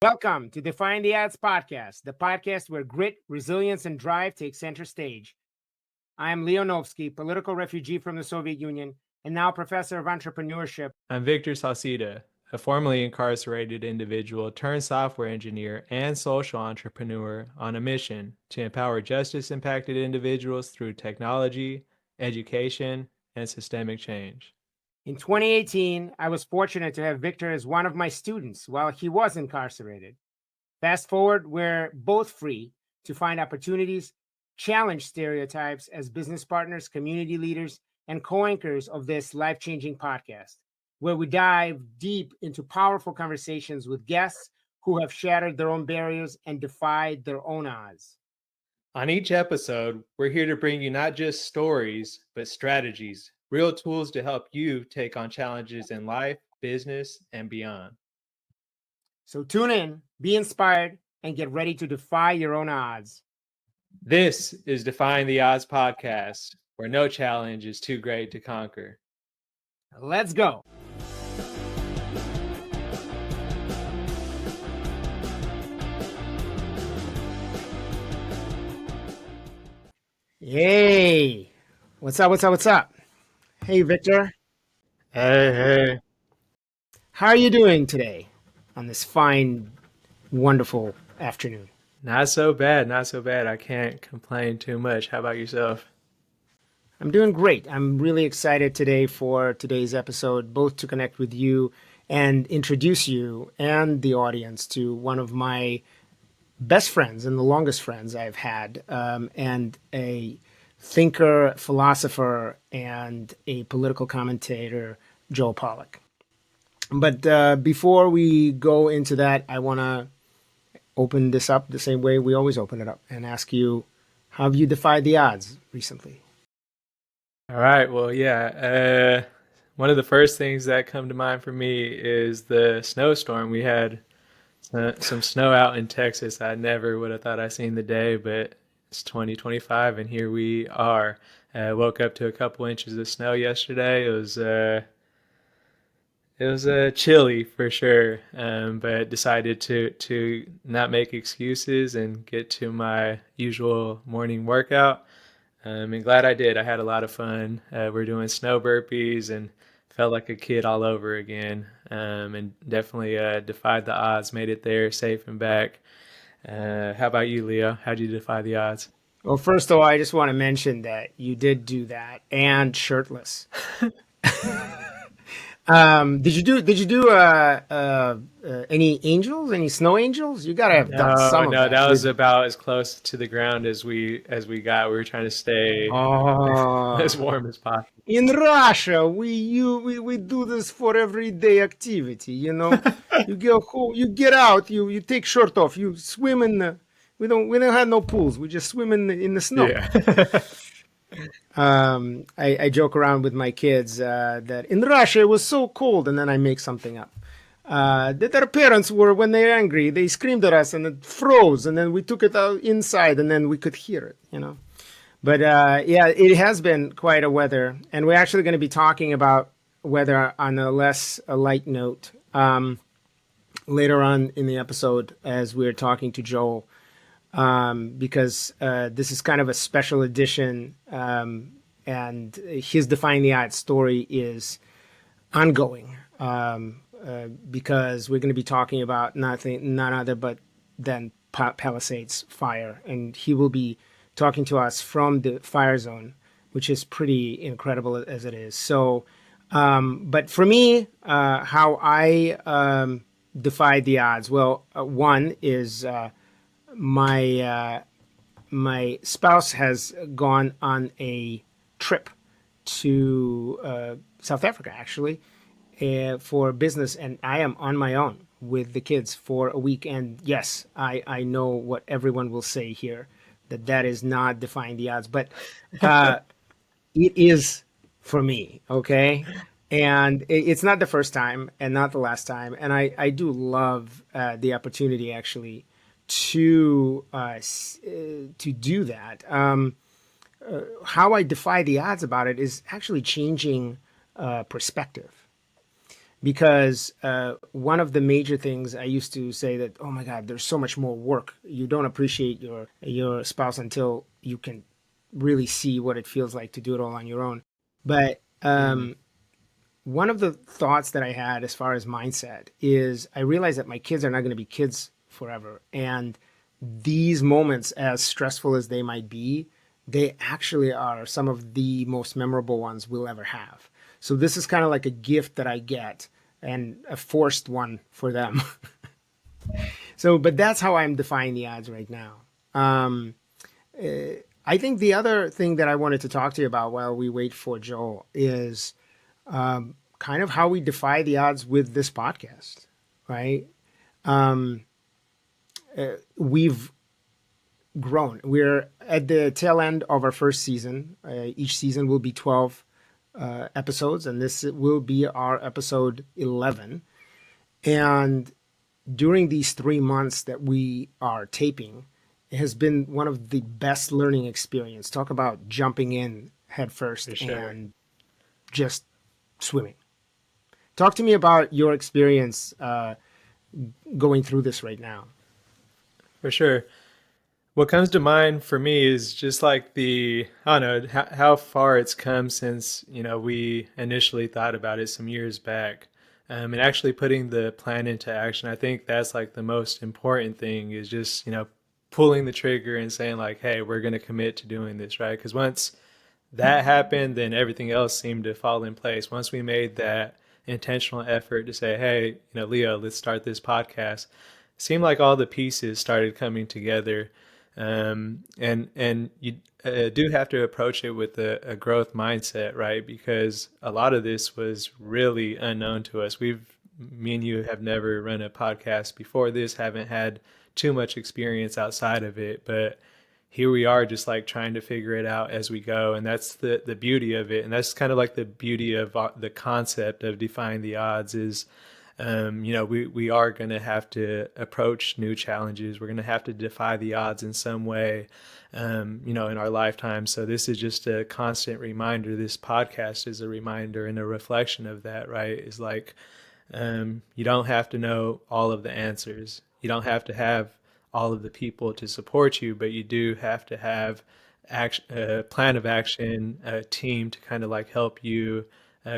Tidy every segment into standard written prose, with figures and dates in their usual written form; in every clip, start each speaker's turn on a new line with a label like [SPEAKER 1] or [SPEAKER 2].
[SPEAKER 1] Welcome to Defying the Odds Podcast, the podcast where grit, resilience, and drive take center stage. I am Leonovsky, political refugee from the Soviet Union, and now professor of entrepreneurship.
[SPEAKER 2] I'm Victor Salcida, a formerly incarcerated individual turned software engineer and social entrepreneur on a mission to empower justice-impacted individuals through technology, education, and systemic change.
[SPEAKER 1] In 2018, I was fortunate to have Victor as one of my students while he was incarcerated. Fast forward, we're both free to find opportunities, challenge stereotypes as business partners, community leaders, and co-anchors of this life-changing podcast, where we dive deep into powerful conversations with guests who have shattered their own barriers and defied their own odds.
[SPEAKER 2] On each episode, we're here to bring you not just stories, but strategies, real tools to help you take on challenges in life, business, and beyond.
[SPEAKER 1] So tune in, be inspired, and get ready to defy your own odds.
[SPEAKER 2] This is Defying the Odds Podcast, where no challenge is too great to conquer.
[SPEAKER 1] Let's go. Hey, what's up? Hey, Victor.
[SPEAKER 2] Hey.
[SPEAKER 1] How are you doing today on this fine, wonderful afternoon?
[SPEAKER 2] Not so bad. I can't complain too much. How about yourself?
[SPEAKER 1] I'm doing great. I'm really excited today for today's episode, both to connect with you and introduce you and the audience to one of my best friends and the longest friends I've had, and a thinker, philosopher, and a political commentator, Joel Pollak. But before we go into that, I want to open this up the same way we always open it up and ask you, how have you defied the odds recently?
[SPEAKER 2] All right. Well, yeah. One of the first things that come to mind for me is the snowstorm. We had some snow out in Texas. I never would have thought I'd seen the day, but it's 2025 and here we are. Woke up to a couple inches of snow yesterday. It was chilly for sure, but decided to not make excuses and get to my usual morning workout. And glad I did. I had a lot of fun. We're doing snow burpees and felt like a kid all over again. And definitely defied the odds, made it there safe and back. How about you, Leo? How'd you defy the odds?
[SPEAKER 1] Well, first of all, I just want to mention that you did do that and shirtless. Did you do any angels, any snow angels? You gotta have done some of that.
[SPEAKER 2] No, that was about as close to the ground as we got. We were trying to stay as warm as possible.
[SPEAKER 1] In Russia, we do this for everyday activity. You know, you go home, you get out, you take shirt off, you swim in the. We don't have no pools. We just swim in the snow.
[SPEAKER 2] Yeah.
[SPEAKER 1] I joke around with my kids that in Russia it was so cold, and then I make something up. That their parents were, when they're angry, they screamed at us and it froze, and then we took it out inside, and then we could hear it, you know. But yeah, it has been quite a weather, and we're actually going to be talking about weather on a light note later on in the episode as we're talking to Joel. Because this is kind of a special edition, and his Defying the Odds story is ongoing, because we're going to be talking about none other but than Palisades Fire, and he will be talking to us from the fire zone, which is pretty incredible as it is. So, but for me, how I defied the odds, well, one is my spouse has gone on a trip to South Africa, actually, for business, and I am on my own with the kids for a week. And yes, I know what everyone will say here, that is not defying the odds, but it is for me, okay? And it's not the first time and not the last time, and I do love the opportunity, actually, to do that. How I defy the odds about it is actually changing perspective, because one of the major things I used to say that, oh my God, there's so much more work. You don't appreciate your spouse until you can really see what it feels like to do it all on your own. But
[SPEAKER 2] Mm,
[SPEAKER 1] one of the thoughts that I had as far as mindset is I realized that my kids are not going to be kids forever. And these moments, as stressful as they might be, they actually are some of the most memorable ones we'll ever have. So this is kind of like a gift that I get and a forced one for them. So, but that's how I'm defying the odds right now. Um, I think the other thing that I wanted to talk to you about while we wait for Joel is kind of how we defy the odds with this podcast, right? We've grown. We're at the tail end of our first season. Each season will be 12 episodes, and this will be our episode 11. And during these 3 months that we are taping, it has been one of the best learning experience. Talk about jumping in headfirst
[SPEAKER 2] for sure.
[SPEAKER 1] and just swimming. Talk to me about your experience going through this right now.
[SPEAKER 2] For sure. What comes to mind for me is just like I don't know, how far it's come since, we initially thought about it some years back. And actually putting the plan into action. I think that's like the most important thing is just, pulling the trigger and saying like, hey, we're going to commit to doing this, right? Because once that happened, then everything else seemed to fall in place. Once we made that intentional effort to say, hey, Leo, let's start this podcast, it seemed like all the pieces started coming together. And you do have to approach it with a growth mindset, right? Because a lot of this was really unknown to us. Me and you have never run a podcast before this, haven't had too much experience outside of it, but here we are just like trying to figure it out as we go. And that's the beauty of it. And that's kind of like the beauty of the concept of defying the odds is, we are going to have to approach new challenges. We're going to have to defy the odds in some way, in our lifetime. So this is just a constant reminder. This podcast is a reminder and a reflection of that, right? Is like, you don't have to know all of the answers. You don't have to have all of the people to support you, but you do have to have a plan of action, a team to kind of like help you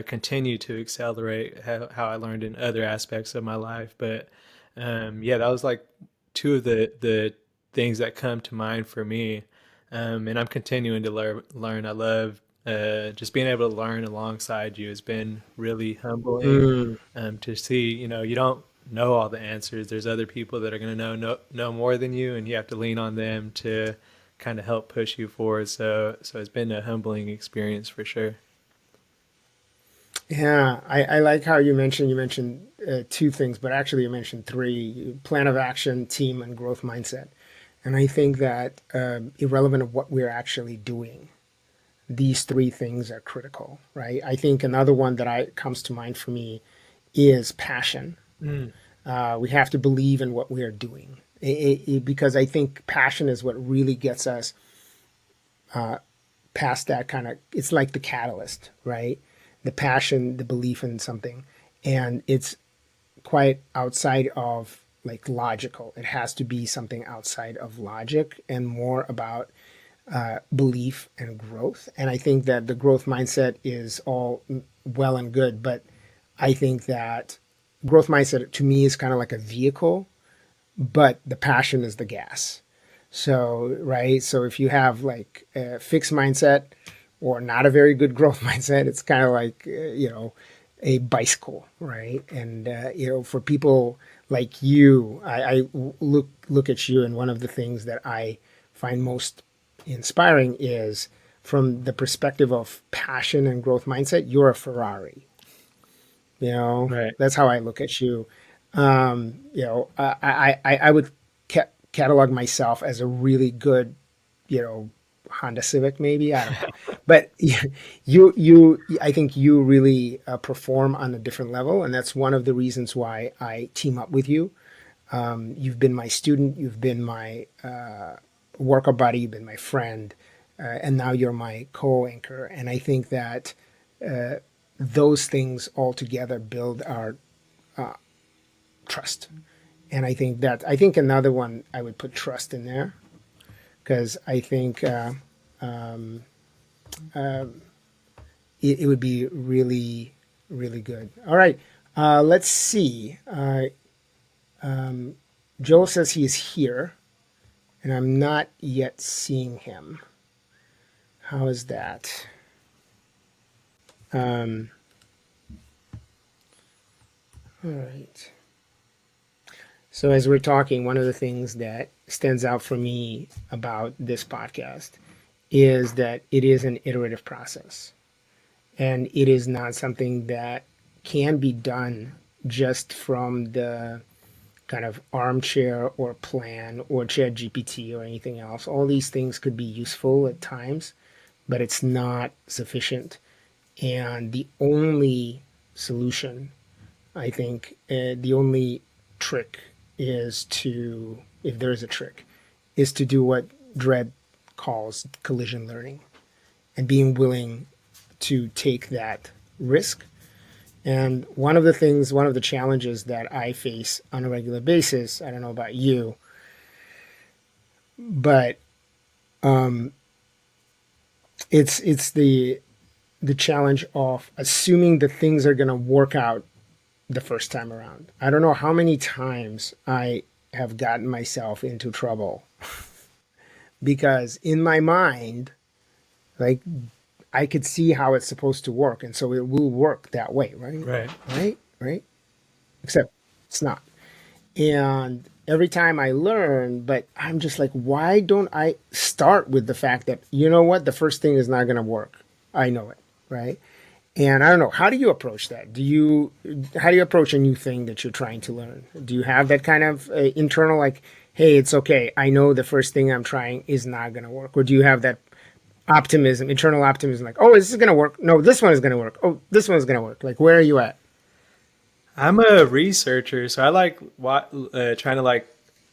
[SPEAKER 2] continue to accelerate how I learned in other aspects of my life. But yeah, that was like two of the things that come to mind for me. And I'm continuing to learn. I love just being able to learn alongside you has been really humbling
[SPEAKER 1] Mm.
[SPEAKER 2] to see, you don't know all the answers. There's other people that are going to know more than you, and you have to lean on them to kind of help push you forward. So it's been a humbling experience for sure.
[SPEAKER 1] Yeah, I like how you mentioned two things, but actually you mentioned three: plan of action, team, and growth mindset. And I think that irrelevant of what we're actually doing, these three things are critical, right? I think another one that I comes to mind for me is passion.
[SPEAKER 2] Mm,
[SPEAKER 1] We have to believe in what we are doing because I think passion is what really gets us past that kind of. It's like the catalyst, right? The passion, the belief in something, and it's quite outside of like logical. It has to be something outside of logic and more about belief and growth. And I think that the growth mindset is all well and good, but I think that growth mindset to me is kind of like a vehicle, but the passion is the gas. So, right. So if you have like a fixed mindset or not a very good growth mindset, it's kind of like, a bicycle, right? And, for people like you, I look at you, and one of the things that I find most inspiring is from the perspective of passion and growth mindset, you're a Ferrari.
[SPEAKER 2] right.
[SPEAKER 1] That's how I look at you. I would catalog myself as a really good, you know, Honda Civic, maybe. I don't know. But I think you really perform on a different level. And that's one of the reasons why I team up with you. You've been my student, you've been my worker buddy, you've been my friend, and now you're my co anchor. And I think that those things all together build our trust. And I think another one I would put trust in there, because I think it would be really, really good. All right. Let's see. Joel says he is here, and I'm not yet seeing him. How is that? All right. So as we're talking, one of the things that stands out for me about this podcast is that it is an iterative process. And it is not something that can be done just from the kind of armchair or plan or chat GPT or anything else. All these things could be useful at times, but it's not sufficient. And the only solution, I think, the only trick is to, if there is a trick, is to do what Dredd calls collision learning, and being willing to take that risk. And one of the challenges that I face on a regular basis, I don't know about you, but it's the challenge of assuming that things are going to work out the first time around. I don't know how many times I have gotten myself into trouble because in my mind, like, I could see how it's supposed to work, and so it will work that way, right? Right. Except it's not. And every time I learn, but I'm just like, why don't I start with the fact that, you know what, the first thing is not going to work. I know it, right? And I don't know, how do you approach that? How do you approach a new thing that you're trying to learn? Do you have that kind of internal, like, hey, it's okay, I know the first thing I'm trying is not going to work? Or do you have that optimism, internal optimism, like, oh, this is going to work. No, this one is going to work. Oh, this one is going to work. Like, where are you at?
[SPEAKER 2] I'm a researcher, so I like trying to like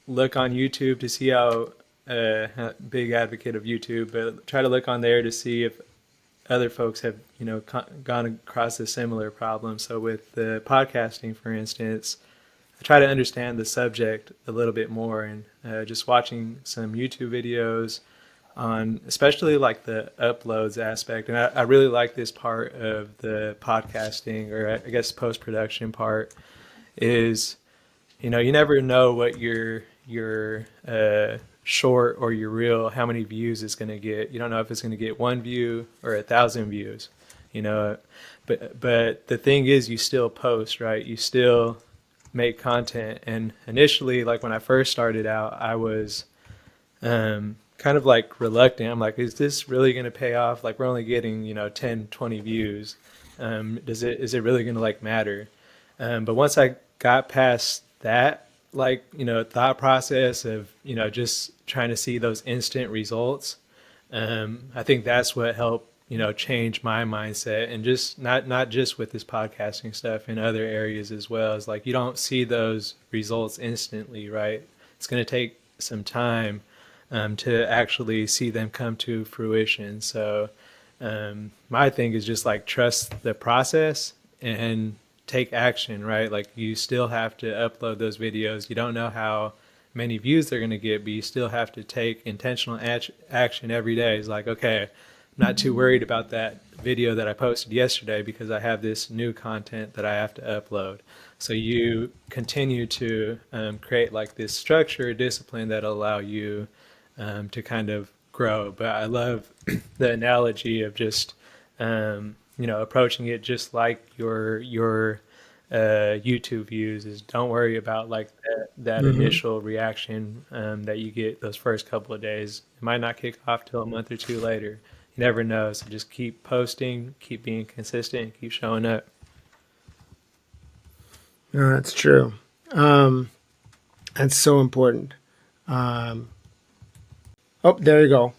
[SPEAKER 2] look on YouTube to see how big advocate of YouTube, but try to look on there to see if other folks have gone across a similar problem. So with the podcasting, for instance, I try to understand the subject a little bit more, and just watching some YouTube videos on especially like the uploads aspect. And I really like this part of the podcasting, or I guess post-production part, is, you never know what your short or your reel, how many views it's going to get. You don't know if it's going to get 1 view or 1,000 views, but the thing is, you still post, right? You still make content. And initially, like when I first started out, I was kind of like reluctant. I'm like, is this really going to pay off? Like, we're only getting 10, 20 views. Is it really going to like matter? But once I got past that, like, thought process of just trying to see those instant results, I think that's what helped change my mindset. And just not just with this podcasting stuff, in other areas as well. Is like, you don't see those results instantly, right? It's going to take some time to actually see them come to fruition. So my thing is just like, trust the process and take action, right? Like, you still have to upload those videos. You don't know how many views they're going to get, but you still have to take intentional action every day. It's like, okay, I'm not too worried about that video that I posted yesterday because I have this new content that I have to upload. So you continue to create like this structure, discipline that'll allow you to kind of grow. But I love the analogy of just approaching it just like your YouTube views. Is don't worry about like that initial reaction that you get those first couple of days. It might not kick off till a month or two later. You never know. So just keep posting, keep being consistent, keep showing up.
[SPEAKER 1] No, that's true. That's so important. Oh, there you go.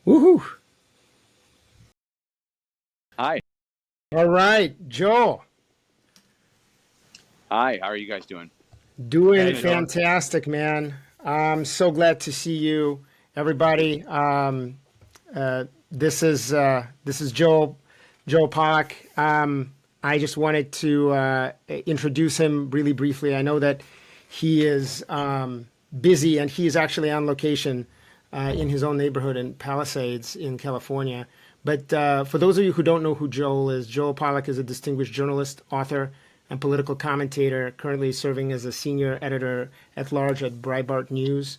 [SPEAKER 1] Woohoo!
[SPEAKER 3] Hi.
[SPEAKER 1] All right, Joel.
[SPEAKER 3] Hi, how are you guys doing?
[SPEAKER 1] Doing fantastic, man. I'm so glad to see you, everybody. This is Joel Joe Pollak. I just wanted to introduce him really briefly. I know that he is busy and he is actually on location in his own neighborhood in Palisades in California. But for those of you who don't know who Joel is, Joel Pollak is a distinguished journalist, author, and political commentator, currently serving as a senior editor at large at Breitbart News.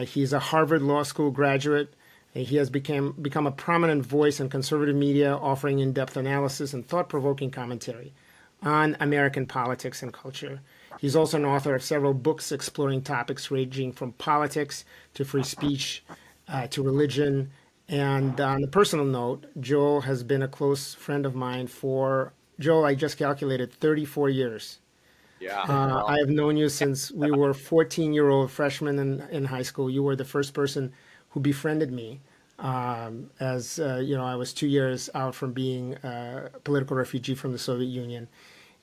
[SPEAKER 1] He's a Harvard Law School graduate. He has become a prominent voice in conservative media, offering in-depth analysis and thought-provoking commentary on American politics and culture. He's also an author of several books exploring topics ranging from politics to free speech to religion. And on a personal note, Joel has been a close friend of mine for, Joel, I just calculated 34 years.
[SPEAKER 3] Yeah.
[SPEAKER 1] I have known you since we were 14-year-old freshmen in high school. You were the first person who befriended me as I was 2 years out from being a political refugee from the Soviet Union.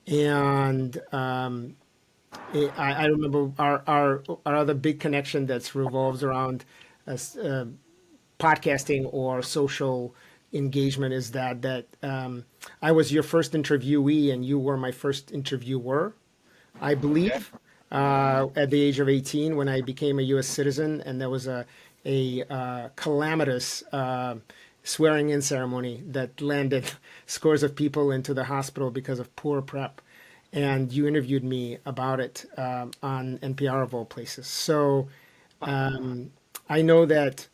[SPEAKER 1] And I remember our other big connection that's revolves around podcasting or social engagement is that I was your first interviewee and you were my first interviewer, I believe, at the age of 18 when I became a U.S. citizen, and there was a calamitous swearing-in ceremony that landed scores of people into the hospital because of poor prep. And you interviewed me about it on NPR of all places. So I know that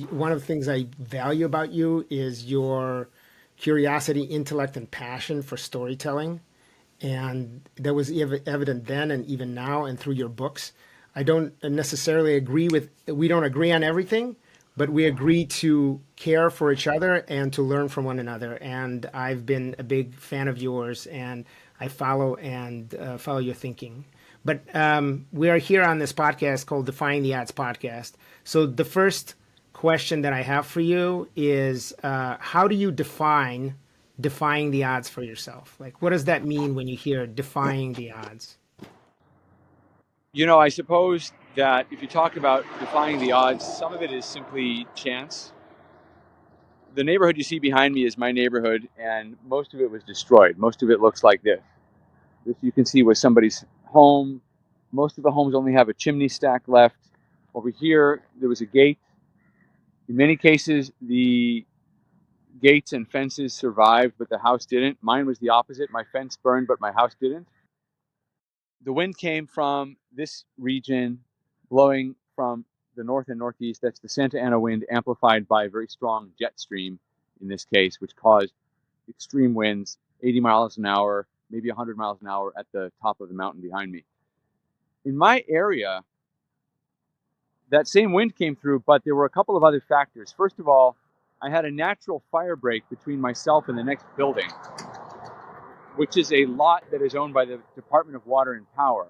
[SPEAKER 1] one of the things I value about you is your curiosity, intellect, and passion for storytelling. And that was evident then and even now and through your books. I don't necessarily we don't agree on everything, but we agree to care for each other and to learn from one another. And I've been a big fan of yours, and I follow your thinking. But we are here on this podcast called Defying the Odds Podcast. So the first question that I have for you is, how do you defying the odds for yourself? Like, what does that mean when you hear defying the odds?
[SPEAKER 3] I suppose that if you talk about defying the odds, some of it is simply chance. The neighborhood you see behind me is my neighborhood, and most of it was destroyed. Most of it looks like this. This you can see was somebody's home. Most of the homes only have a chimney stack left. Over here, there was a gate. In many cases, the gates and fences survived, but the house didn't. Mine was the opposite. My fence burned, but my house didn't. The wind came from this region, blowing from the north and northeast. That's the Santa Ana wind, amplified by a very strong jet stream in this case, which caused extreme winds, 80 miles an hour, maybe 100 miles an hour at the top of the mountain behind me. In my area, that same wind came through, but there were a couple of other factors. First of all, I had a natural fire break between myself and the next building, which is a lot that is owned by the Department of Water and Power.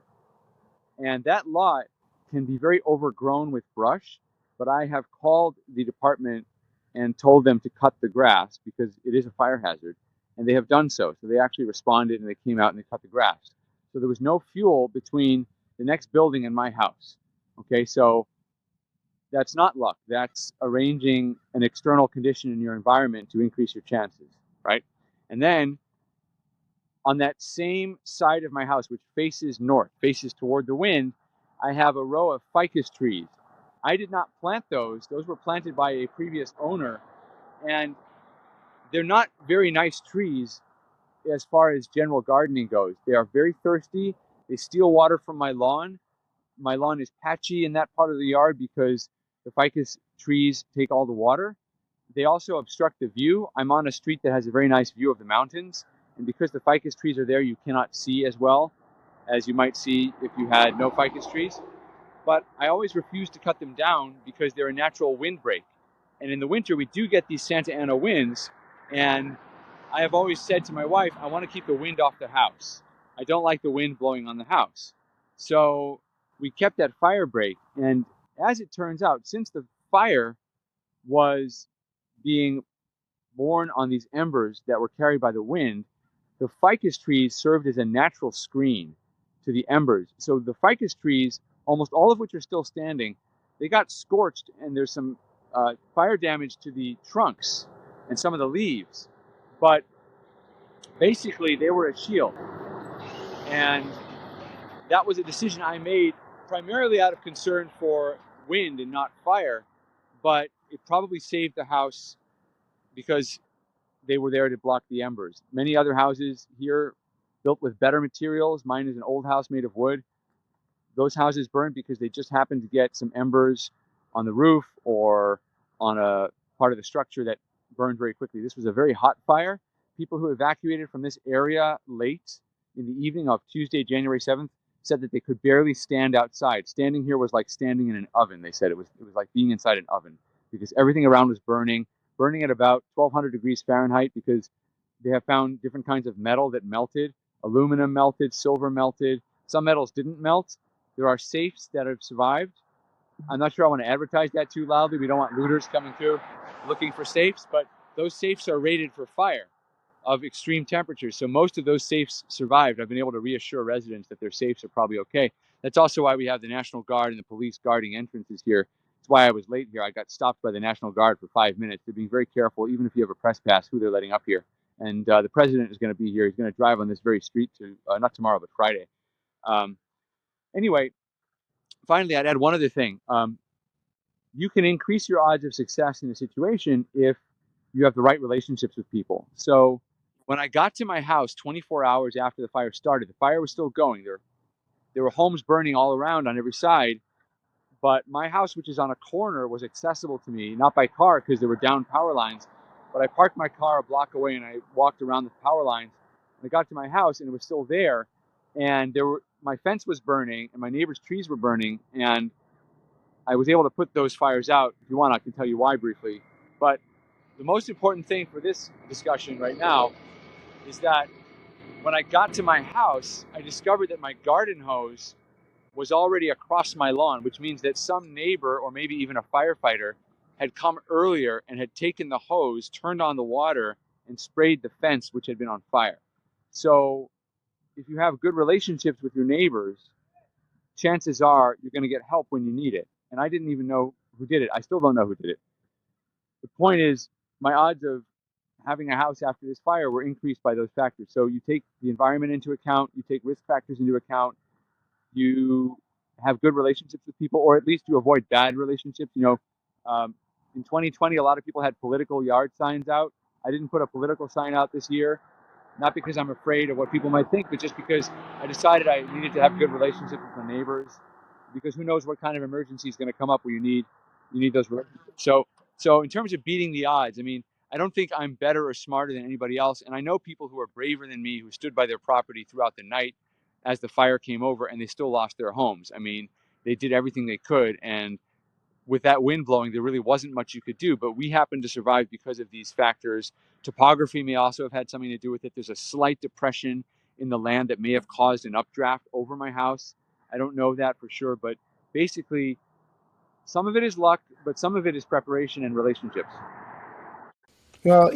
[SPEAKER 3] And that lot can be very overgrown with brush, but I have called the department and told them to cut the grass because it is a fire hazard, and they have done so. So they actually responded and they came out and they cut the grass. So there was no fuel between the next building and my house. Okay, so that's not luck. That's arranging an external condition in your environment to increase your chances, right? And then on that same side of my house, which faces north, faces toward the wind, I have a row of ficus trees. I did not plant those. Those were planted by a previous owner, and they're not very nice trees as far as general gardening goes. They are very thirsty. They steal water from my lawn. My lawn is patchy in that part of the yard because the ficus trees take all the water. They also obstruct the view. I'm on a street that has a very nice view of the mountains, and because the ficus trees are there, you cannot see as well as you might see if you had no ficus trees. But I always refuse to cut them down because they're a natural windbreak. And in the winter, we do get these Santa Ana winds, and I have always said to my wife, I want to keep the wind off the house. I don't like the wind blowing on the house. So we kept that fire break, and as it turns out, since the fire was being born on these embers that were carried by the wind, the ficus trees served as a natural screen to the embers. So the ficus trees, almost all of which are still standing, they got scorched, and there's some fire damage to the trunks and some of the leaves. But basically they were a shield. And that was a decision I made primarily out of concern for wind and not fire, but it probably saved the house because they were there to block the embers. Many other houses here built with better materials. Mine is an old house made of wood. Those houses burned because they just happened to get some embers on the roof or on a part of the structure that burned very quickly. This was a very hot fire. People who evacuated from this area late in the evening of Tuesday, January 7th, said that they could barely stand outside. Standing here was like standing in an oven. They said it was like being inside an oven because everything around was burning at about 1200 degrees Fahrenheit, because they have found different kinds of metal that melted. Aluminum melted, silver melted. Some metals didn't melt. There are safes that have survived. I'm not sure I want to advertise that too loudly. We don't want looters coming through looking for safes, but those safes are rated for fire of extreme temperatures. So most of those safes survived. I've been able to reassure residents that their safes are probably okay. That's also why we have the National Guard and the police guarding entrances here. That's why I was late here. I got stopped by the National Guard for 5 minutes. They're being very careful, even if you have a press pass, who they're letting up here. And the president is going to be here. He's going to drive on this very street to, not tomorrow, but Friday. Anyway, finally, I'd add one other thing. You can increase your odds of success in a situation if you have the right relationships with people. So when I got to my house 24 hours after the fire started, the fire was still going. There were homes burning all around on every side, but my house, which is on a corner, was accessible to me, not by car because there were down power lines, but I parked my car a block away and I walked around the power lines. And I got to my house and it was still there, and my fence was burning and my neighbor's trees were burning, and I was able to put those fires out. If you want, I can tell you why briefly. But the most important thing for this discussion right now is that when I got to my house, I discovered that my garden hose was already across my lawn, which means that some neighbor or maybe even a firefighter had come earlier and had taken the hose, turned on the water, and sprayed the fence, which had been on fire. So if you have good relationships with your neighbors, chances are you're going to get help when you need it. And I didn't even know who did it. I still don't know who did it. The point is, my odds of having a house after this fire were increased by those factors. So you take the environment into account, you take risk factors into account, you have good relationships with people, or at least you avoid bad relationships. In 2020, a lot of people had political yard signs out. I didn't put a political sign out this year, not because I'm afraid of what people might think, but just because I decided I needed to have good relationships with my neighbors, because who knows what kind of emergency is going to come up where you need those relationships. So in terms of beating the odds, I mean, I don't think I'm better or smarter than anybody else. And I know people who are braver than me, who stood by their property throughout the night as the fire came over, and they still lost their homes. I mean, they did everything they could. And with that wind blowing, there really wasn't much you could do. But we happened to survive because of these factors. Topography may also have had something to do with it. There's a slight depression in the land that may have caused an updraft over my house. I don't know that for sure, but basically, some of it is luck, but some of it is preparation and relationships.
[SPEAKER 1] Well,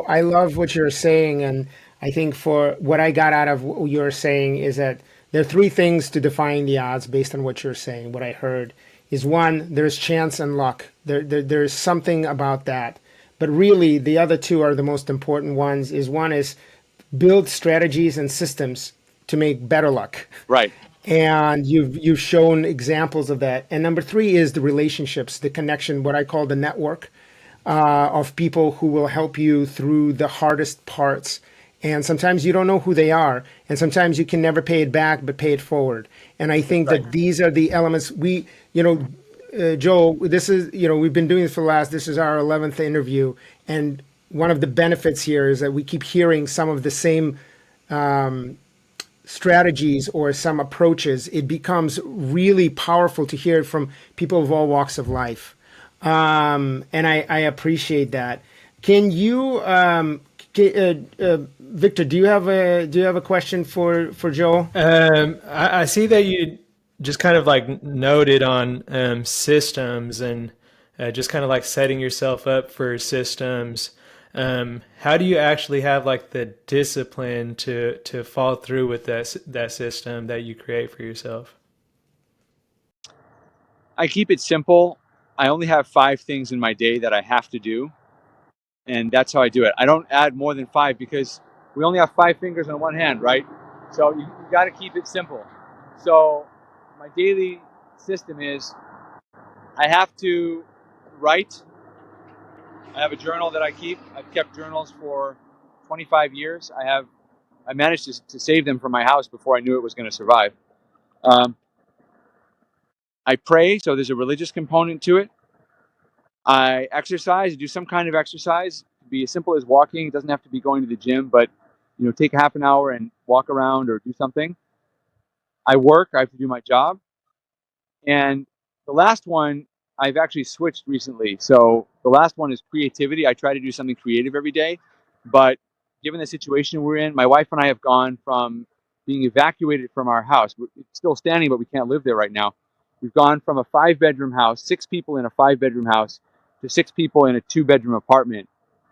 [SPEAKER 1] I love what you're saying. And I think for what I got out of what you're saying is that there are three things to defying the odds based on what you're saying. What I heard is, one, there's chance and luck. There's something about that. But really, the other two are the most important ones. One is build strategies and systems to make better luck.
[SPEAKER 3] Right.
[SPEAKER 1] And you've shown examples of that. And number three is the relationships, the connection, what I call the network of people who will help you through the hardest parts. And sometimes you don't know who they are. And sometimes you can never pay it back, but pay it forward. And I think that these are the elements Joel, this is, we've been doing this this is our 11th interview. And one of the benefits here is that we keep hearing some of the same strategies or some approaches. It becomes really powerful to hear it from people of all walks of life. And I appreciate that. Can you, Victor, do you have a question for Joel?
[SPEAKER 2] I see that you just kind of like noted on systems and just kind of like setting yourself up for systems. How do you actually have like the discipline to follow through with that system that you create for yourself?
[SPEAKER 3] I keep it simple. I only have 5 things in my day that I have to do, and that's how I do it. I don't add more than 5 because we only have 5 fingers on one hand, right? So you got to keep it simple. So my daily system is I have to write. I have a journal that I keep. I've kept journals for 25 years. I managed to save them from my house before I knew it was going to survive. I pray, so there's a religious component to it. I exercise, do some kind of exercise. It could be as simple as walking. It doesn't have to be going to the gym, but take a half an hour and walk around or do something. I work. I have to do my job. And the last one, I've actually switched recently. So the last one is creativity. I try to do something creative every day. But given the situation we're in, my wife and I have gone from being evacuated from our house. It's still standing, but we can't live there right now. We've gone from a 5-bedroom house, 6 people in a 5-bedroom house, to 6 people in a 2-bedroom apartment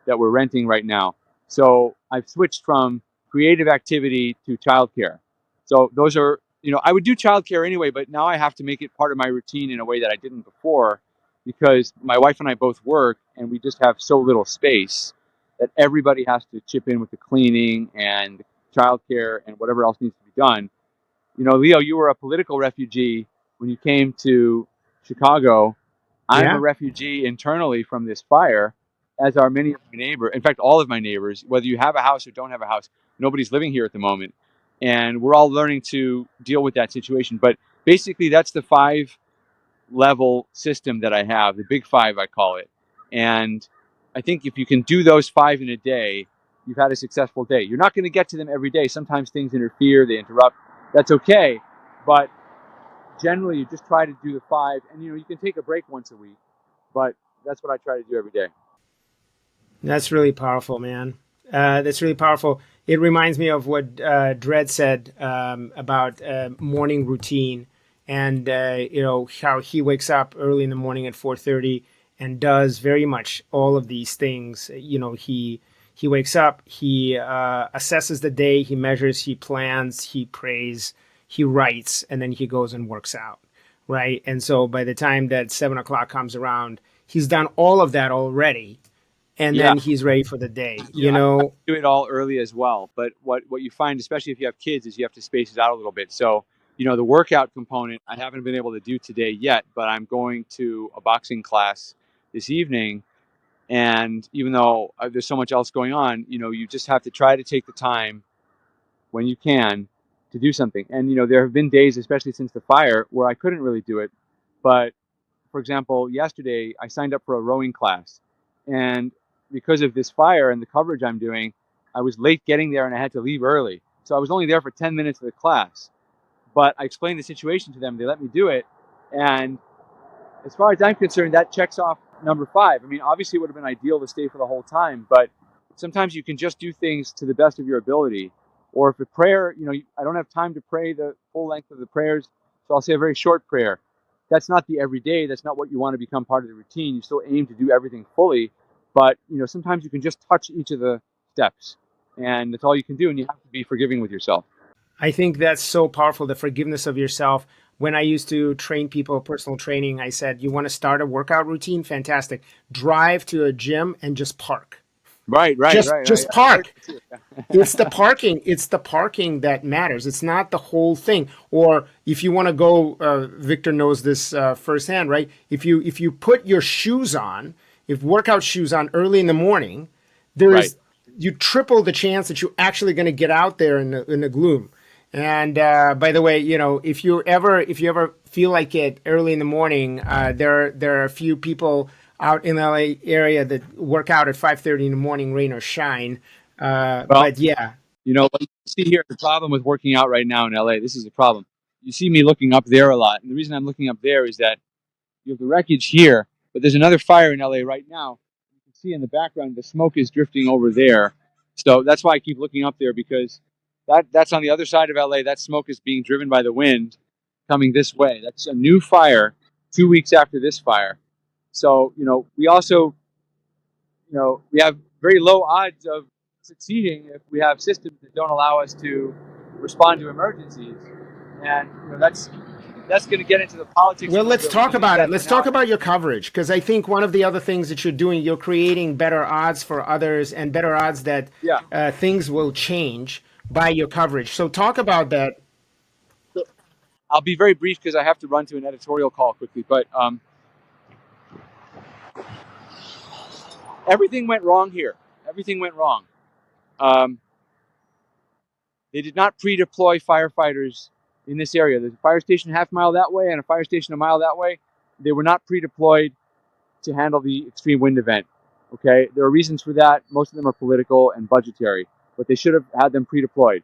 [SPEAKER 3] that we're renting right now. So I've switched from creative activity to childcare. So those are, I would do childcare anyway, but now I have to make it part of my routine in a way that I didn't before, because my wife and I both work and we just have so little space that everybody has to chip in with the cleaning and childcare and whatever else needs to be done. Leo, you were a political refugee when you came to Chicago. I'm a
[SPEAKER 1] Yeah.
[SPEAKER 3] refugee internally from this fire, as are many of my neighbors. In fact, all of my neighbors, whether you have a house or don't have a house, nobody's living here at the moment. And we're all learning to deal with that situation. But basically, that's the 5-level system that I have, the big 5, I call it. And I think if you can do those 5 in a day, you've had a successful day. You're not going to get to them every day. Sometimes things interfere, they interrupt. That's okay. But generally, you just try to do the 5. And, you can take a break once a week. But that's what I try to do every day.
[SPEAKER 1] That's really powerful, man. That's really powerful. It reminds me of what Dredd said about morning routine, and how he wakes up early in the morning at 4:30 and does very much all of these things. He wakes up, he assesses the day, he measures, he plans, he prays, he writes, and then he goes and works out, right? And so by the time that 7 o'clock comes around, he's done all of that already, and
[SPEAKER 3] Yeah.
[SPEAKER 1] then he's ready for the day.
[SPEAKER 3] I do it all early as well. But what you find, especially if you have kids, is you have to space it out a little bit. So, the workout component, I haven't been able to do today yet, but I'm going to a boxing class this evening. And even though there's so much else going on, you just have to try to take the time when you can to do something. And, there have been days, especially since the fire, where I couldn't really do it. But for example, yesterday I signed up for a rowing class, and because of this fire and the coverage I'm doing, I was late getting there and I had to leave early. So I was only there for 10 minutes of the class, but I explained the situation to them. They let me do it. And as far as I'm concerned, that checks off number 5. I mean, obviously it would have been ideal to stay for the whole time, but sometimes you can just do things to the best of your ability. Or if a prayer, I don't have time to pray the full length of the prayers, so I'll say a very short prayer. That's not the everyday. That's not what you want to become part of the routine. You still aim to do everything fully, but sometimes you can just touch each of the steps, and that's all you can do. And you have to be forgiving with yourself.
[SPEAKER 1] I think that's so powerful, the forgiveness of yourself. When I used to train people, personal training, I said, you want to start a workout routine? Fantastic. Drive to a gym and just park.
[SPEAKER 3] Right.
[SPEAKER 1] Just park. It's the parking. It's the parking that matters. It's not the whole thing. Or if you want to go, Victor knows this firsthand, right? If you put your shoes on, if workout shoes on early in the morning, you triple the chance that you're actually going to get out there in the gloom. And by the way, if you ever feel like it early in the morning, there are a few people out in the LA area that work out at 5:30 in the morning, rain or shine. But yeah,
[SPEAKER 3] What you see here, the problem with working out right now in LA, this is a problem. You see me looking up there a lot, and the reason I'm looking up there is that you have the wreckage here, but there's another fire in LA right now. You can see in the background the smoke is drifting over there. So that's why I keep looking up there, because that's on the other side of LA. That smoke is being driven by the wind coming this way. That's a new fire 2 weeks after this fire. So, we also, we have very low odds of succeeding if we have systems that don't allow us to respond to emergencies. And, that's that's going to get into the politics.
[SPEAKER 1] Well,
[SPEAKER 3] a little
[SPEAKER 1] let's
[SPEAKER 3] bit. We
[SPEAKER 1] talk
[SPEAKER 3] can leave
[SPEAKER 1] about it.
[SPEAKER 3] that for
[SPEAKER 1] Let's
[SPEAKER 3] now.
[SPEAKER 1] talk about your coverage, because I think one of the other things that you're doing, you're creating better odds for others and better odds that
[SPEAKER 3] Yeah.
[SPEAKER 1] things will change by your coverage. So talk about that.
[SPEAKER 3] I'll be very brief because I have to run to an editorial call quickly. But everything went wrong here. Everything went wrong. Um, they did not pre-deploy firefighters in this area. There's a fire station a half mile that way and a fire station a mile that way. They were not pre-deployed to handle the extreme wind event. Okay, there are reasons for that. Most of them are political and budgetary, but they should have had them pre-deployed.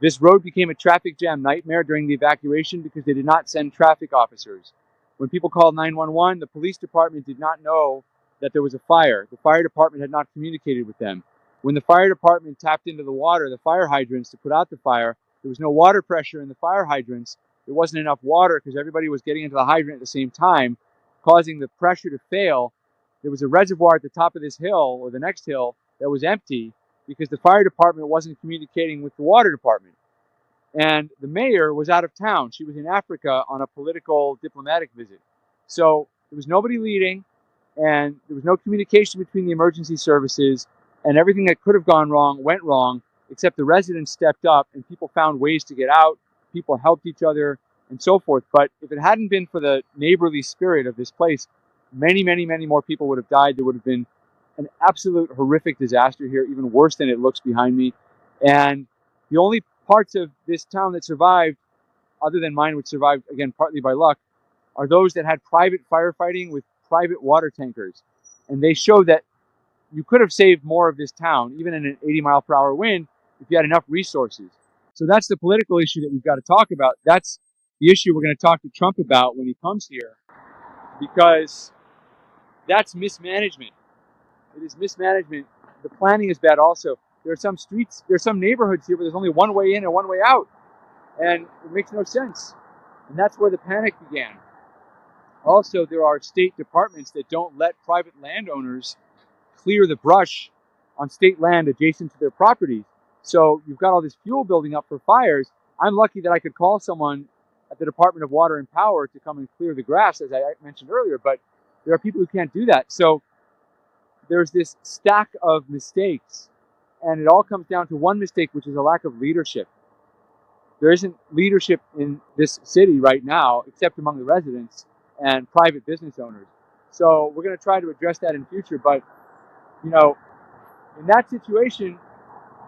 [SPEAKER 3] This road became a traffic jam nightmare during the evacuation because they did not send traffic officers. When people called 911, the police department did not know that there was a fire. The fire department had not communicated with them. When the fire department tapped into the water, the fire hydrants, to put out the fire, there was no water pressure in the fire hydrants. There wasn't enough water because everybody was getting into the hydrant at the same time, causing the pressure to fail. There was a reservoir at the top of this hill or the next hill that was empty because the fire department wasn't communicating with the water department. And the mayor was out of town. She was in Africa on a political diplomatic visit. So there was nobody leading, and there was no communication between the emergency services, and everything that could have gone wrong went wrong, except the residents stepped up and people found ways to get out. People helped each other and so forth. But if it hadn't been for the neighborly spirit of this place, many, many, many more people would have died. There would have been an absolute horrific disaster here, even worse than it looks behind me. And the only parts of this town that survived, other than mine, which survived, again, partly by luck, are those that had private firefighting with private water tankers. And they show that you could have saved more of this town, even in an 80-mile-per-hour wind, if you had enough resources. So that's the political issue that we've got to talk about. That's the issue we're going to talk to Trump about when he comes here, because that's mismanagement. It is mismanagement. The planning is bad also. There are some streets, there are some neighborhoods here where there's only one way in and one way out. And it makes no sense. And that's where the panic began. Also, there are state departments that don't let private landowners clear the brush on state land adjacent to their properties. So you've got all this fuel building up for fires. I'm lucky that I could call someone at the Department of Water and Power to come and clear the grass, as I mentioned earlier, but there are people who can't do that. So there's this stack of mistakes, and it all comes down to one mistake, which is a lack of leadership. There isn't leadership in this city right now, except among the residents and private business owners. So we're going to try to address that in future. But, you know, in that situation,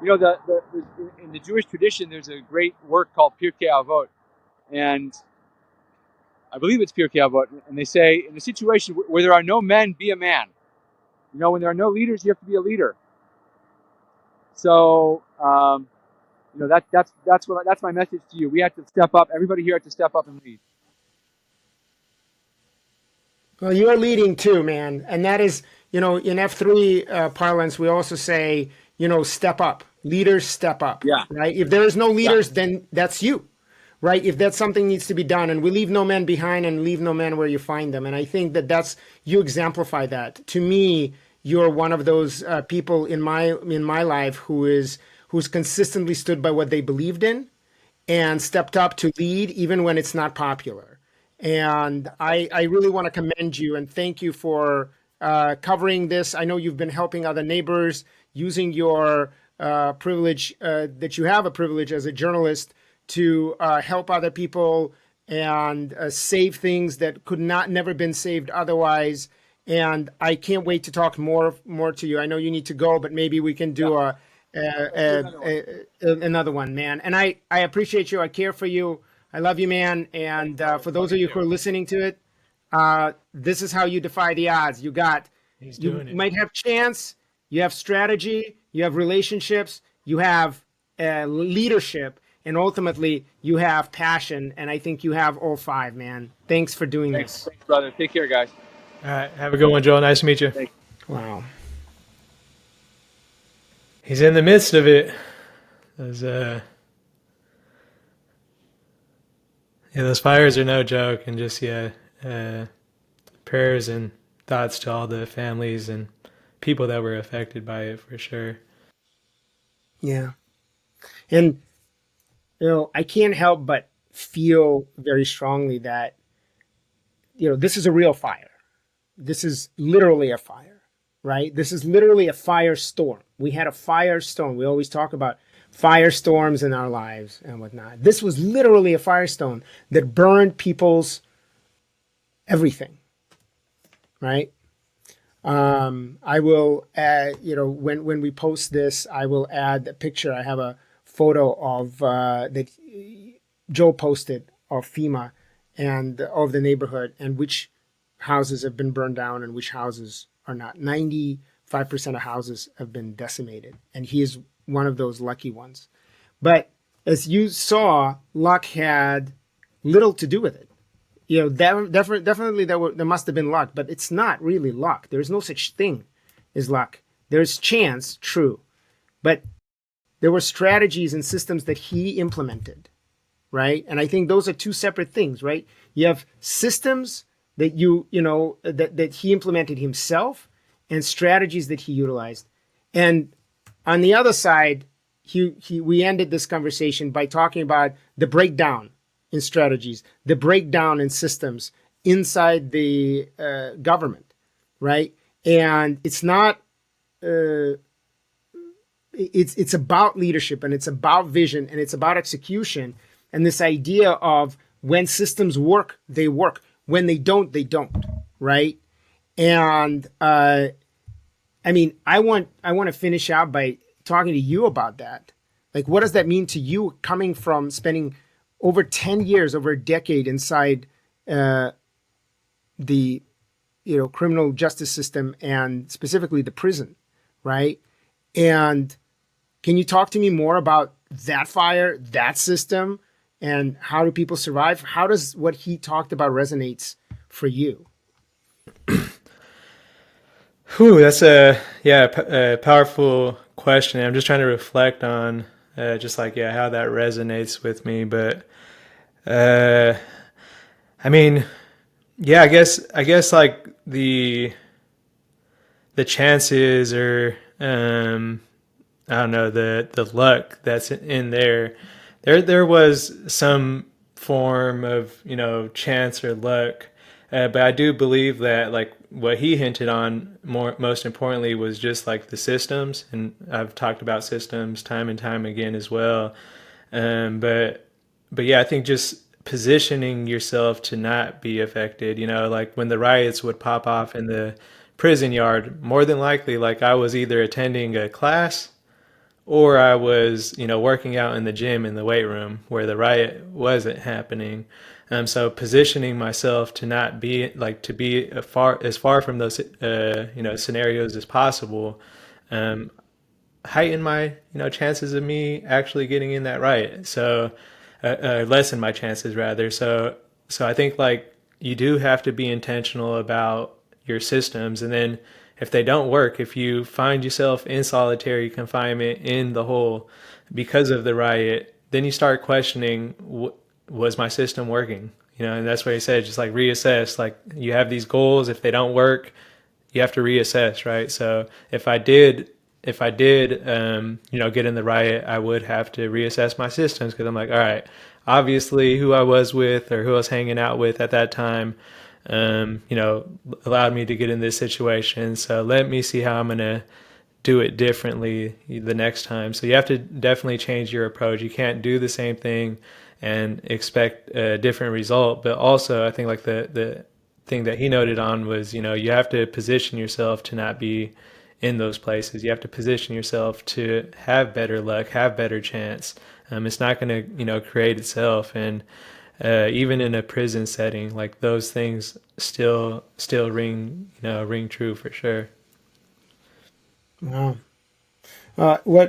[SPEAKER 3] you know, in the Jewish tradition, there's a great work called Pirkei Avot. And I believe it's Pirkei Avot. And they say, in a situation where there are no men, be a man. You know, when there are no leaders, you have to be a leader. So, you know, that's my message to you. We have to step up. Everybody here has to step up and lead.
[SPEAKER 1] Well, you're leading too, man. And that is, you know, in F3 parlance, we also say, you know, step up. Leaders step up,
[SPEAKER 3] Yeah.
[SPEAKER 1] right? If there is no leaders, then that's you, right? If that's something needs to be done, and we leave no man behind and leave no man where you find them. And I think that you exemplify that. To me, you're one of those people in my life who's consistently stood by what they believed in and stepped up to lead even when it's not popular. And I really want to commend you and thank you for covering this. I know you've been helping other neighbors using your privilege, that you have a privilege as a journalist to help other people and save things that could never been saved otherwise. And I can't wait to talk more to you. I know you need to go, but maybe we can do another one, man. And I appreciate you. I care for you. I love you, man. And for those of you who are listening to it, this is how you defy the odds. You might have chance, you have strategy, you have relationships, you have leadership, and ultimately you have passion. And I think you have all five, man. Thanks for doing this.
[SPEAKER 3] Thanks, brother. Take care, guys.
[SPEAKER 2] All right. Have a good one, Joel. Nice to meet you.
[SPEAKER 3] Thanks.
[SPEAKER 1] Wow.
[SPEAKER 2] He's in the midst of it. Those fires are no joke. And just, prayers and thoughts to all the families and people that were affected by it for sure.
[SPEAKER 1] Yeah. And, you know, I can't help but feel very strongly that, this is a real fire. This is literally a fire, right? This is literally a firestorm. We had a firestorm. We always talk about firestorms in our lives and whatnot. This was literally a firestorm that burned people's everything, right? I will add, when we post this, I will add a picture. I have a photo of that Joe posted of FEMA and of the neighborhood and which houses have been burned down and which houses are not. 95% of houses have been decimated, and he is one of those lucky ones. But as you saw, luck had little to do with it. Definitely there must have been luck, but it's not really luck. There's no such thing as luck. There's chance, true, but there were strategies and systems that he implemented, right? And I think those are two separate things, right? You have systems that that he implemented himself and strategies that he utilized. And on the other side, we ended this conversation by talking about the breakdown in strategies, the breakdown in systems inside the government, right? And it's not, it's about leadership, and it's about vision, and it's about execution. And this idea of when systems work, they work. When they don't, right? And I want to finish out by talking to you about that. Like, what does that mean to you, coming from spending over 10 years, over a decade inside the criminal justice system, and specifically the prison, right? And can you talk to me more about that fire, that system, and how do people survive? How does what he talked about resonates for you?
[SPEAKER 2] That's a powerful question. I'm just trying to reflect on how that resonates with me. But I guess like the chances, or I don't know, the luck that's in there. There was some form of, chance or luck. But I do believe that, like, what he hinted on most importantly was just like the systems, and I've talked about systems time and time again as well. But yeah, I think just positioning yourself to not be affected. Like when the riots would pop off in the prison yard, more than likely, like, I was either attending a class or I was, working out in the gym in the weight room where the riot wasn't happening. So positioning myself to not be to be as far from those scenarios as possible, heighten my chances of me actually getting in that riot. So lessen my chances rather. So I think, like, you do have to be intentional about your systems, and then if they don't work, if you find yourself in solitary confinement in the hole because of the riot, then you start questioning, was my system working? And that's what he said, just like reassess. Like, you have these goals, if they don't work, you have to reassess, right? So if I did get in the riot, I would have to reassess my systems, because I'm like, all right, obviously who I was with or who I was hanging out with at that time, allowed me to get in this situation. So let me see how I'm going to do it differently the next time. So you have to definitely change your approach. You can't do the same thing and expect a different result. But also, I think, like, the thing that he noted on was, you have to position yourself to not be in those places. You have to position yourself to have better luck, have better chance. It's not going to, create itself. And even in a prison setting, like, those things still ring true for sure.
[SPEAKER 1] Wow. I'm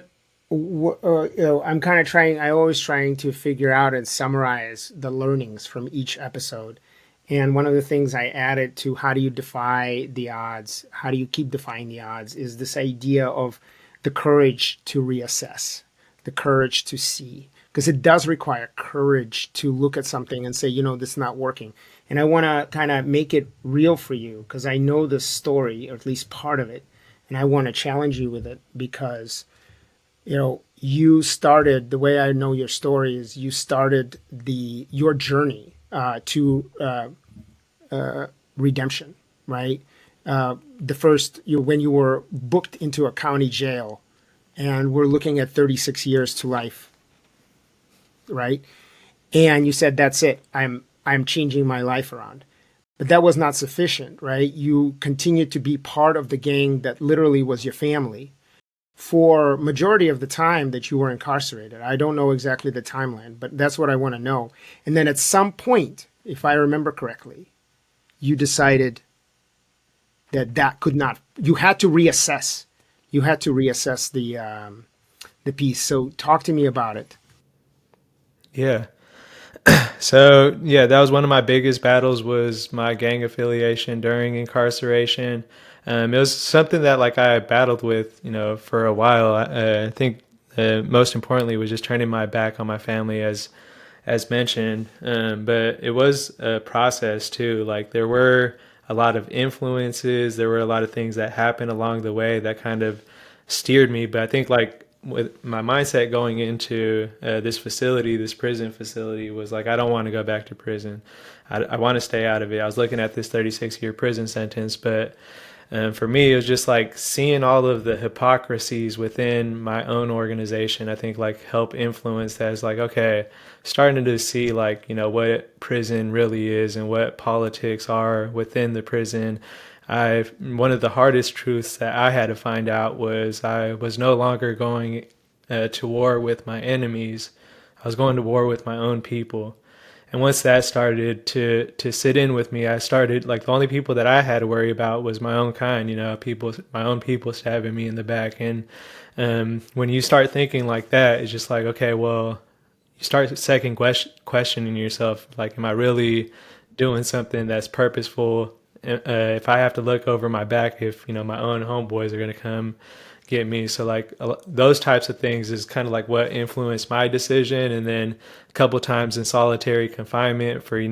[SPEAKER 1] kind of always trying to figure out and summarize the learnings from each episode. And one of the things I added to how do you defy the odds, how do you keep defying the odds, is this idea of the courage to reassess, the courage to see, because it does require courage to look at something and say, this is not working. And I want to kind of make it real for you, because I know the story, or at least part of it, and I want to challenge you with it, because, you started, the way I know your story is you started your journey to redemption, right? The first, when you were booked into a county jail, and we're looking at 36 years to life, right? And you said, "That's it. I'm changing my life around." But that was not sufficient, right? You continued to be part of the gang that literally was your family for majority of the time that you were incarcerated. I don't know exactly the timeline, but that's what I want to know. And then at some point, if I remember correctly, you decided that could not. You had to reassess. You had to reassess the piece. So talk to me about it.
[SPEAKER 2] Yeah. So yeah, that was one of my biggest battles, was my gang affiliation during incarceration. It was something that like I battled with, for a while. I think most importantly was just turning my back on my family, as mentioned. But it was a process too. Like there were a lot of influences, there were a lot of things that happened along the way that kind of steered me. But I think like with my mindset going into this facility, this prison facility, was like, I don't want to go back to prison. I want to stay out of it. I was looking at this 36-year prison sentence, but for me, it was just like seeing all of the hypocrisies within my own organization. I think like help influence that. Is like, okay, starting to see like, what prison really is and what politics are within the prison. One of the hardest truths that I had to find out was I was no longer going to war with my enemies. I was going to war with my own people. And once that started to sit in with me, I started like the only people that I had to worry about was my own kind, my own people stabbing me in the back. And when you start thinking like that, it's just like, okay, well, you start second questioning yourself. Like, am I really doing something that's purposeful? If I have to look over my back, if my own homeboys are going to come get me. So like those types of things is kind of like what influenced my decision. And then a couple of times in solitary confinement for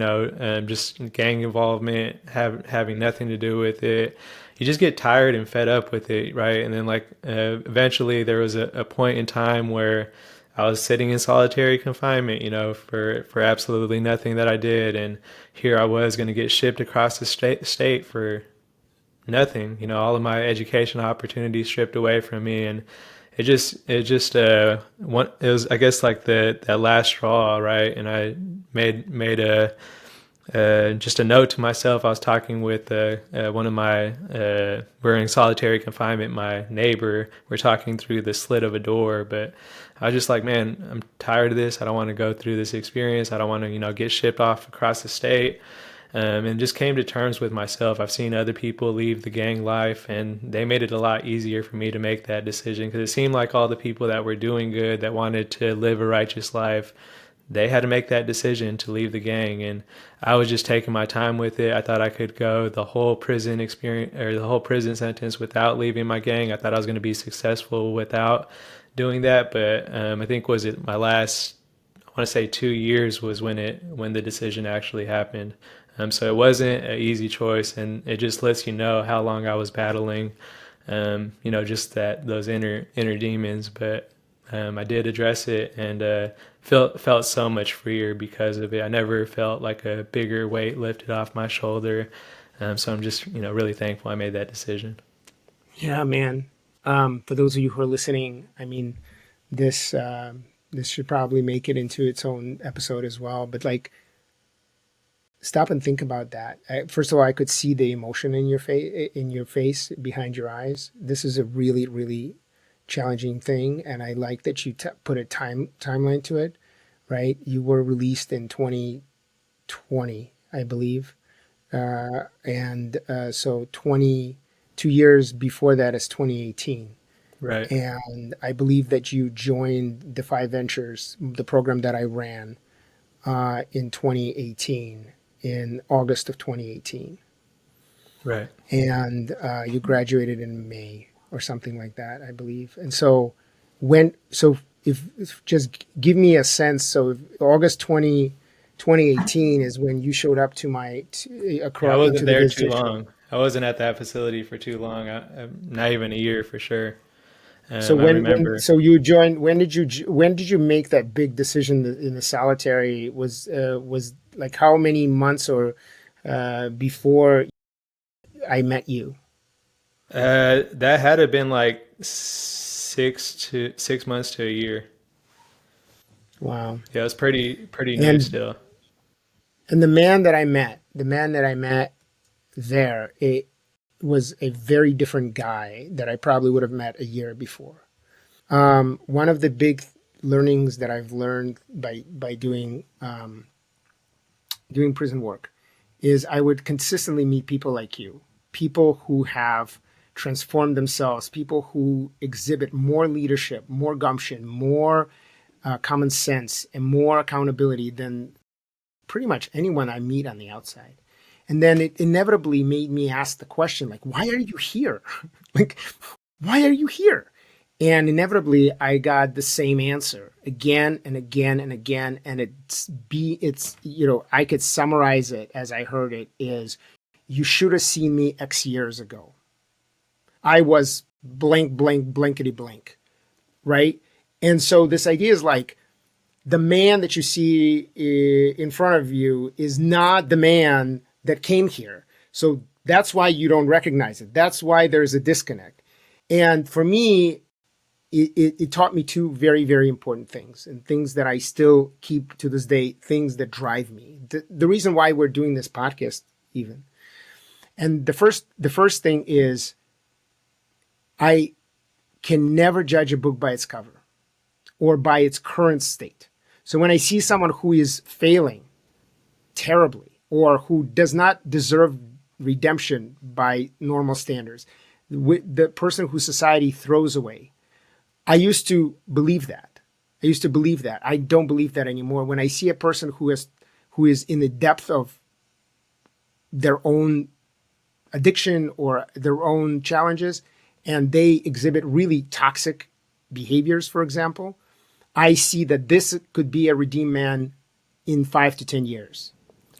[SPEAKER 2] just gang involvement, having nothing to do with it. You just get tired and fed up with it, right? And then like eventually there was a point in time where I was sitting in solitary confinement, for absolutely nothing that I did. And here I was going to get shipped across the state for nothing, all of my educational opportunities stripped away from me. And it was, I guess, like that last straw, right? And I made just a note to myself. I was talking with one of my, we're in solitary confinement, my neighbor. We're talking through the slit of a door, but I was just like, man, I'm tired of this. I don't want to go through this experience. I don't want to, get shipped off across the state. And just came to terms with myself. I've seen other people leave the gang life, and they made it a lot easier for me to make that decision, because it seemed like all the people that were doing good, that wanted to live a righteous life, they had to make that decision to leave the gang. And I was just taking my time with it. I thought I could go the whole prison experience or the whole prison sentence without leaving my gang. I thought I was going to be successful without doing that. But I think was it my last, I want to say 2 years was when the decision actually happened. So it wasn't an easy choice, and it just lets you know how long I was battling, just those inner demons. But I did address it, and felt so much freer because of it. I never felt like a bigger weight lifted off my shoulder. So I'm just, really thankful I made that decision.
[SPEAKER 1] Yeah, man. For those of you who are listening, I mean, this should probably make it into its own episode as well. But like, stop and think about that. First of all, I could see the emotion in your face, behind your eyes. This is a really, really challenging thing, and I like that you put a timeline to it. Right? You were released in 2020, I believe, and so 22 years before that is 2018.
[SPEAKER 2] Right.
[SPEAKER 1] And I believe that you joined Defy Ventures, the program that I ran, in 2018. In August of 2018.
[SPEAKER 2] Right.
[SPEAKER 1] And you graduated in May or something like that, I believe. And so if just give me a sense. So if August 2018 is when you showed up to
[SPEAKER 2] I wasn't there too long. I wasn't at that facility for too long. Not even a year for sure.
[SPEAKER 1] So
[SPEAKER 2] I remember.
[SPEAKER 1] so you joined, when did you make that big decision in the solitary? Was like how many months or before I met you?
[SPEAKER 2] That had to have been like 6 months to a year.
[SPEAKER 1] Wow.
[SPEAKER 2] Yeah, it was pretty new
[SPEAKER 1] And
[SPEAKER 2] still.
[SPEAKER 1] the man that I met there, it was a very different guy that I probably would have met a year before. One of the big learnings that I've learned by doing prison work is I would consistently meet people like you, people who have transformed themselves, people who exhibit more leadership, more gumption, more common sense, and more accountability than pretty much anyone I meet on the outside. And then it inevitably made me ask the question, like, why are you here? Like, why are you here? And inevitably, I got the same answer again and again and again. And I could summarize it as I heard it is, you should have seen me X years ago. I was blank, blank, blankety blank, right? And so this idea is like, the man that you see in front of you is not the man that came here. So that's why you don't recognize it. That's why there's a disconnect. And for me, it taught me two very, very important things, and things that I still keep to this day, things that drive me. The reason why we're doing this podcast even. And the first thing is, I can never judge a book by its cover or by its current state. So when I see someone who is failing terribly or who does not deserve redemption by normal standards, the person who society throws away, I used to believe that. I don't believe that anymore. When I see a person who is in the depth of their own addiction or their own challenges, and they exhibit really toxic behaviors, for example, I see that this could be a redeemed man in 5 to 10 years.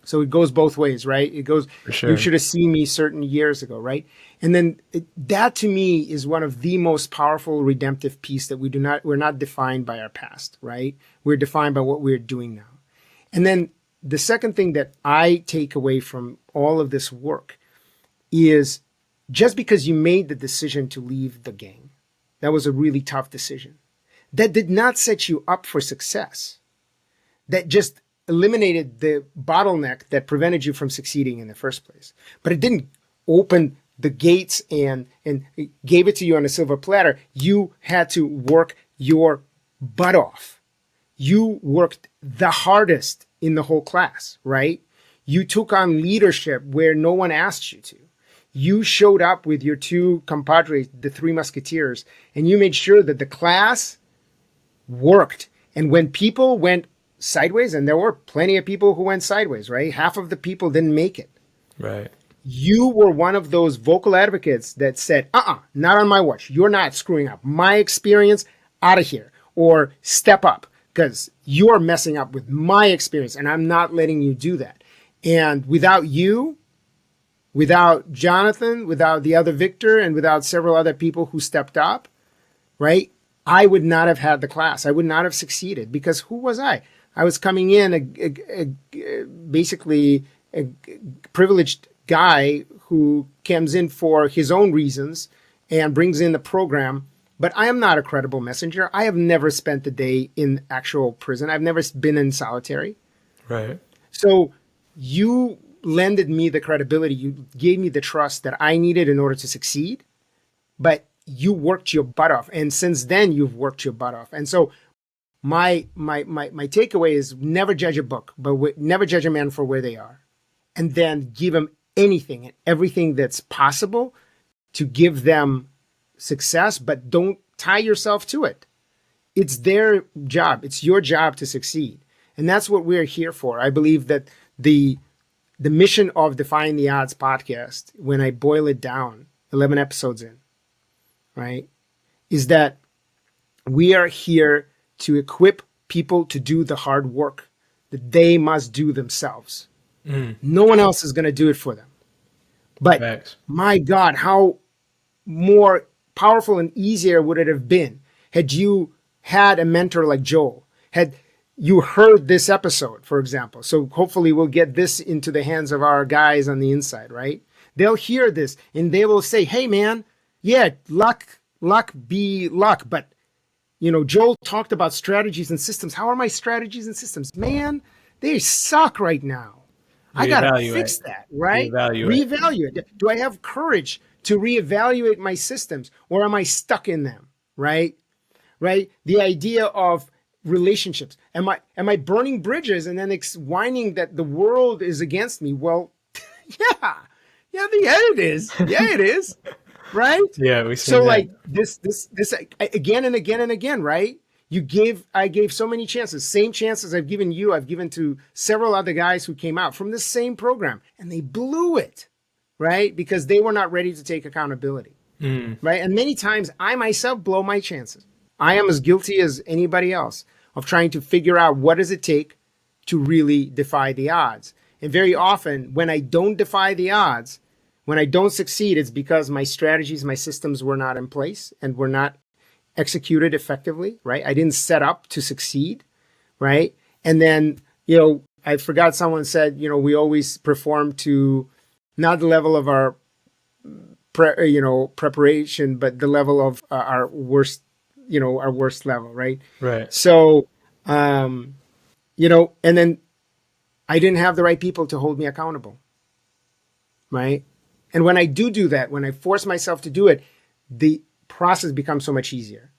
[SPEAKER 1] So it goes both ways, right? It goes,
[SPEAKER 2] For sure.
[SPEAKER 1] you should have seen me certain years ago, right? And then that to me is one of the most powerful redemptive piece that we're not defined by our past, right? We're defined by what we're doing now. And then the second thing that I take away from all of this work is, just because you made the decision to leave the gang, that was a really tough decision. That did not set you up for success. That just eliminated the bottleneck that prevented you from succeeding in the first place. But it didn't open the gates and gave it to you on a silver platter. You had to work your butt off. You worked the hardest in the whole class, right? You took on leadership where no one asked you to. You showed up with your two compadres, the Three Musketeers, and you made sure that the class worked. And when people went sideways, and there were plenty of people who went sideways, right? Half of the people didn't make it.
[SPEAKER 2] Right.
[SPEAKER 1] You were one of those vocal advocates that said, not on my watch. You're not screwing up. My experience, out of here. Or step up, because you're messing up with my experience, and I'm not letting you do that. And without you, without Jonathan, without the other Victor, and without several other people who stepped up, right? I would not have had the class. I would not have succeeded, because who was I? I was coming in basically a privileged guy who comes in for his own reasons and brings in the program. But I am not a credible messenger. I have never spent a day in actual prison. I've never been in solitary.
[SPEAKER 2] Right.
[SPEAKER 1] So you lended me the credibility. You gave me the trust that I needed in order to succeed. But you worked your butt off. And since then, you've worked your butt off. And so my takeaway is, never judge a book, but never judge a man for where they are. And then give them anything and everything that's possible to give them success, but don't tie yourself to it. It's their job. It's your job to succeed. And that's what we're here for. I believe that the mission of Defying the Odds podcast, when I boil it down, 11 episodes in, right, is that we are here to equip people to do the hard work that they must do themselves. No one else is going to do it for them. But
[SPEAKER 2] Facts.
[SPEAKER 1] my God, how more powerful and easier would it have been had you had a mentor like Joel, had you heard this episode, for example? So hopefully we'll get this into the hands of our guys on the inside, right? They'll hear this and they will say, hey man, yeah, luck be luck. But Joel talked about strategies and systems. How are my strategies and systems? Man, they suck right now. I got to fix that, right? Reevaluate. Do I have courage to reevaluate my systems, or am I stuck in them, right? Right? The idea of relationships. Am I burning bridges and then whining that the world is against me? Well, yeah, it is. Yeah, it is. Right?
[SPEAKER 2] Yeah, we see
[SPEAKER 1] so
[SPEAKER 2] that.
[SPEAKER 1] Like this again and again and again, right? I gave so many chances, same chances I've given you, I've given to several other guys who came out from the same program, and they blew it, right? Because they were not ready to take accountability, right? And many times I myself blow my chances. I am as guilty as anybody else of trying to figure out what does it take to really defy the odds. And very often when I don't defy the odds, when I don't succeed, it's because my strategies, my systems were not in place and were not executed effectively, right? I didn't set up to succeed, right? And then, I forgot someone said, we always perform to not the level of our, preparation, but the level of our worst level, right?
[SPEAKER 2] Right.
[SPEAKER 1] So, and then I didn't have the right people to hold me accountable, right? And when I do that, when I force myself to do it, the process becomes so much easier,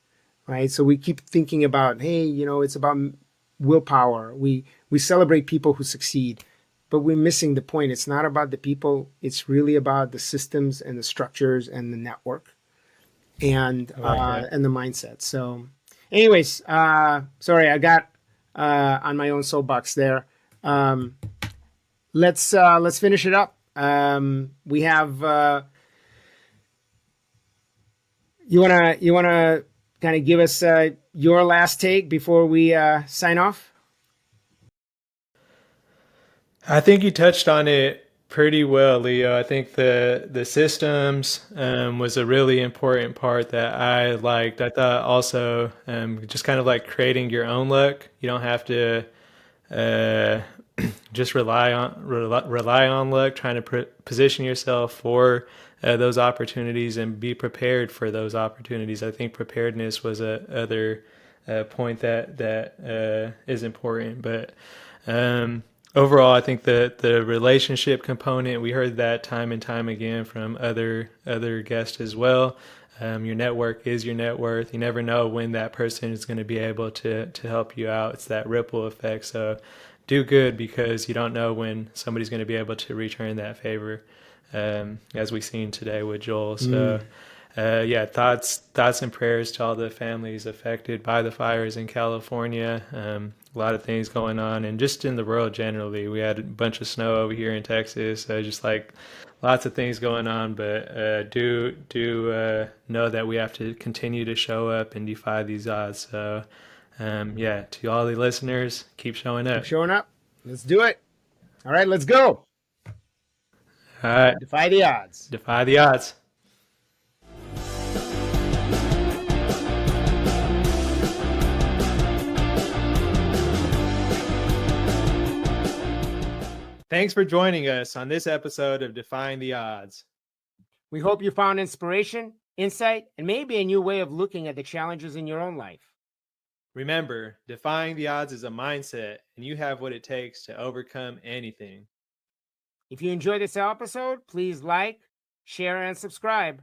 [SPEAKER 1] right? So we keep thinking about, hey, it's about willpower. We celebrate people who succeed, but we're missing the point. It's not about the people. It's really about the systems and the structures and the network and the mindset. So anyways, sorry, I got on my own soapbox there. Let's finish it up. We have you wanna kind of give us your last take before we sign off?
[SPEAKER 2] I think you touched on it pretty well, Leo. I think the systems was a really important part that I liked. I thought also just kind of like creating your own luck. You don't have to just rely on luck, trying to position yourself for those opportunities and be prepared for those opportunities. I think preparedness was a other point that is important. But overall, I think the relationship component, we heard that time and time again from other guests as well. Your network is your net worth. You never know when that person is going to be able to help you out. It's that ripple effect. So do good, because you don't know when somebody's going to be able to return that favor, as we've seen today with Joel. So thoughts and prayers to all the families affected by the fires in California. A lot of things going on, and just in the world generally. We had a bunch of snow over here in Texas, so just like lots of things going on. But do know that we have to continue to show up and defy these odds. So to all the listeners, keep showing up.
[SPEAKER 1] Keep showing up. Let's do it. All right, let's go.
[SPEAKER 2] All right.
[SPEAKER 1] Defy the odds.
[SPEAKER 2] Defy the odds. Thanks for joining us on this episode of Defying the Odds.
[SPEAKER 1] We hope you found inspiration, insight, and maybe a new way of looking at the challenges in your own life.
[SPEAKER 2] Remember, defying the odds is a mindset, and you have what it takes to overcome anything.
[SPEAKER 1] If you enjoyed this episode, please like, share, and subscribe.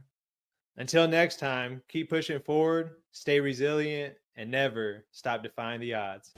[SPEAKER 2] Until next time, keep pushing forward, stay resilient, and never stop defying the odds.